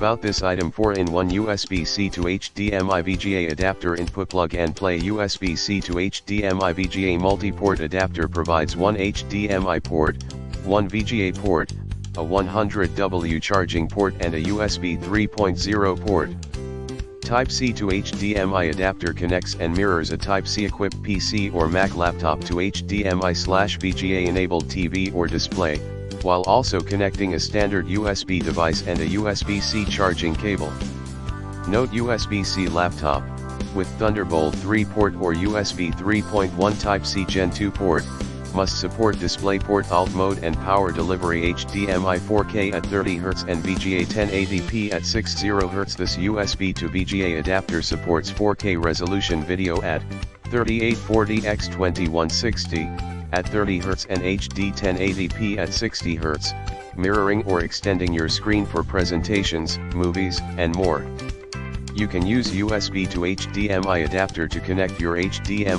About this item: 4-in-1 USB-C to HDMI VGA adapter input plug and play. USB-C to HDMI VGA multi-port adapter provides one HDMI port, one VGA port, a 100W charging port and a USB 3.0 port. Type-C to HDMI adapter connects and mirrors a Type-C equipped PC or Mac laptop to HDMI/VGA enabled TV or display, while also connecting a standard USB device and a USB-C charging cable. Note: USB-C laptop, with Thunderbolt 3 port or USB 3.1 Type-C Gen 2 port, must support DisplayPort Alt mode and power delivery HDMI 4K at 30Hz and VGA 1080p at 60Hz. This USB to VGA adapter supports 4K resolution video at 3840x2160 at 30Hz and HD 1080p at 60Hz, mirroring or extending your screen for presentations, movies, and more. You can use USB to HDMI adapter to connect your HDMI